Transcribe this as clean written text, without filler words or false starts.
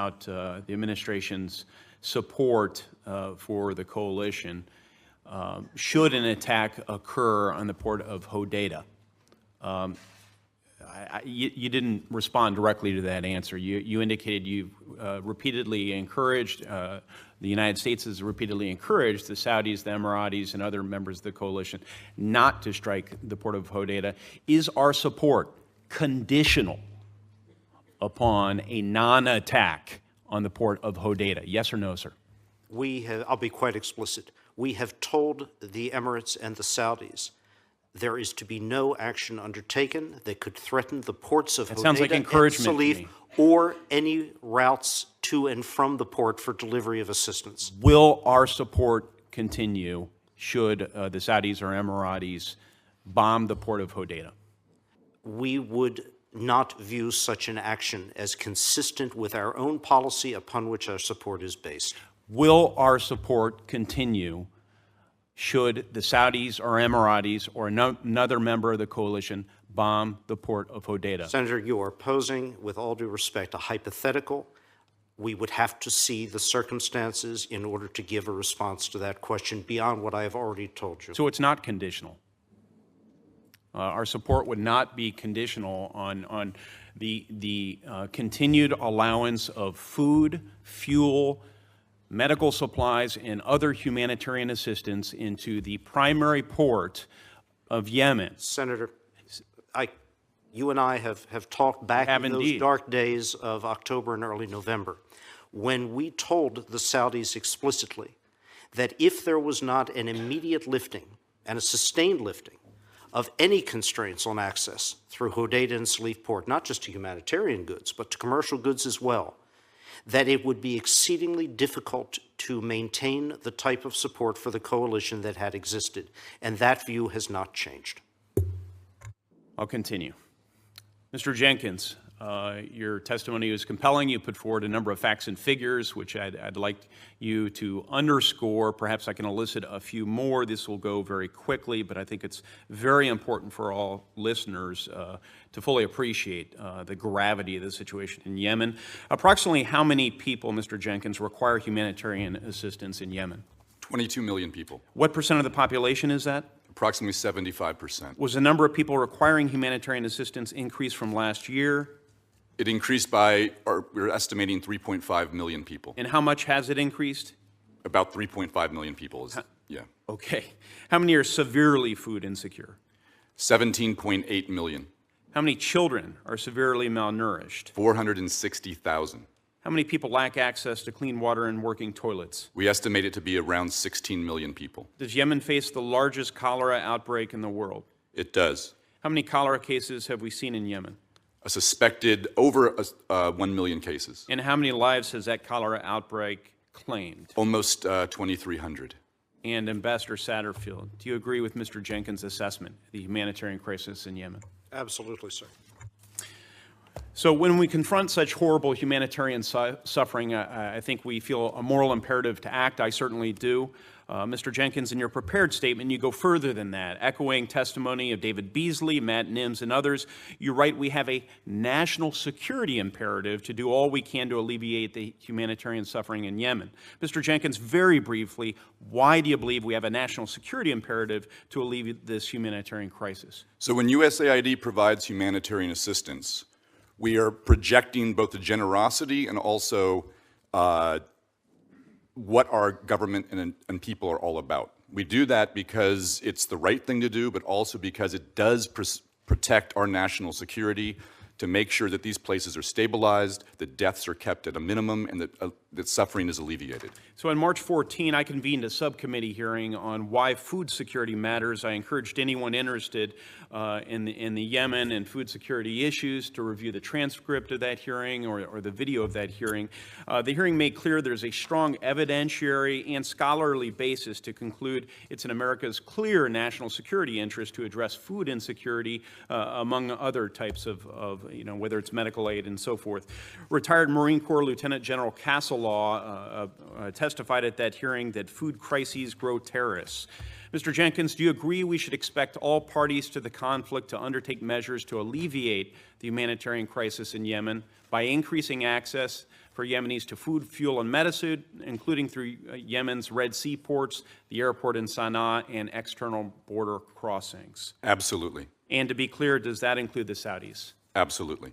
about the administration's support for the coalition should an attack occur on the port of Hodeidah. You didn't respond directly to that answer. You indicated you repeatedly encouraged, the United States has repeatedly encouraged the Saudis, the Emiratis, and other members of the coalition not to strike the port of Hodeidah. Is our support conditional upon a non-attack on the port of Hodeidah? Yes or no, sir? I'll be quite explicit. We have told the Emirates and the Saudis there is to be no action undertaken that could threaten the ports of Hodeidah and Salif or any routes to and from the port for delivery of assistance. Will our support continue should the Saudis or Emiratis bomb the port of Hodeidah? We would not view such an action as consistent with our own policy upon which our support is based. Will our support continue should the Saudis or Emiratis or another member of the coalition bomb the port of Hodeidah? Senator, you are posing, with all due respect, a hypothetical. We would have to see the circumstances in order to give a response to that question beyond what I have already told you. So it's not conditional. Our support would not be conditional on the continued allowance of food, fuel, medical supplies, and other humanitarian assistance into the primary port of Yemen. Senator, you and I have talked back in those dark days of October and early November, when we told the Saudis explicitly that if there was not an immediate lifting and a sustained lifting of any constraints on access through Hodeidah and Salif port, not just to humanitarian goods, but to commercial goods as well, that it would be exceedingly difficult to maintain the type of support for the coalition that had existed, and that view has not changed. I'll continue. Mr. Jenkins, your testimony was compelling. You put forward a number of facts and figures, which I'd like you to underscore. Perhaps I can elicit a few more. This will go very quickly, but I think it's very important for all listeners to fully appreciate the gravity of the situation in Yemen. Approximately how many people, Mr. Jenkins, require humanitarian assistance in Yemen? 22 million people. What percent of the population is that? Approximately 75%. Was the number of people requiring humanitarian assistance increased from last year? It increased by, we're estimating 3.5 million people. And how much has it increased? About 3.5 million people, yeah. Okay. How many are severely food insecure? 17.8 million. How many children are severely malnourished? 460,000. How many people lack access to clean water and working toilets? We estimate it to be around 16 million people. Does Yemen face the largest cholera outbreak in the world? It does. How many cholera cases have we seen in Yemen? A suspected over 1 million cases. And how many lives has that cholera outbreak claimed? Almost 2,300. And Ambassador Satterfield, do you agree with Mr. Jenkins' assessment of the humanitarian crisis in Yemen? Absolutely, sir. So when we confront such horrible humanitarian suffering, I think we feel a moral imperative to act. I certainly do. Mr. Jenkins, in your prepared statement, you go further than that, echoing testimony of David Beasley, Matt Nims, and others. You write, we have a national security imperative to do all we can to alleviate the humanitarian suffering in Yemen. Mr. Jenkins, very briefly, why do you believe we have a national security imperative to alleviate this humanitarian crisis? So when USAID provides humanitarian assistance, we are projecting both the generosity and also what our government and people are all about. We do that because it's the right thing to do, but also because it does protect our national security, to make sure that these places are stabilized, that deaths are kept at a minimum, and that suffering is alleviated. So on March 14, I convened a subcommittee hearing on why food security matters. I encouraged anyone interested in the Yemen and food security issues to review the transcript of that hearing or the video of that hearing. The hearing made clear there's a strong evidentiary and scholarly basis to conclude it's in America's clear national security interest to address food insecurity among other types of whether it's medical aid and so forth. Retired Marine Corps Lieutenant General Castlellaw testified at that hearing that food crises grow terrorists. Mr. Jenkins, do you agree we should expect all parties to the conflict to undertake measures to alleviate the humanitarian crisis in Yemen by increasing access for Yemenis to food, fuel, and medicine, including through Yemen's Red Sea ports, the airport in Sana'a, and external border crossings? Absolutely. And to be clear, does that include the Saudis? Absolutely.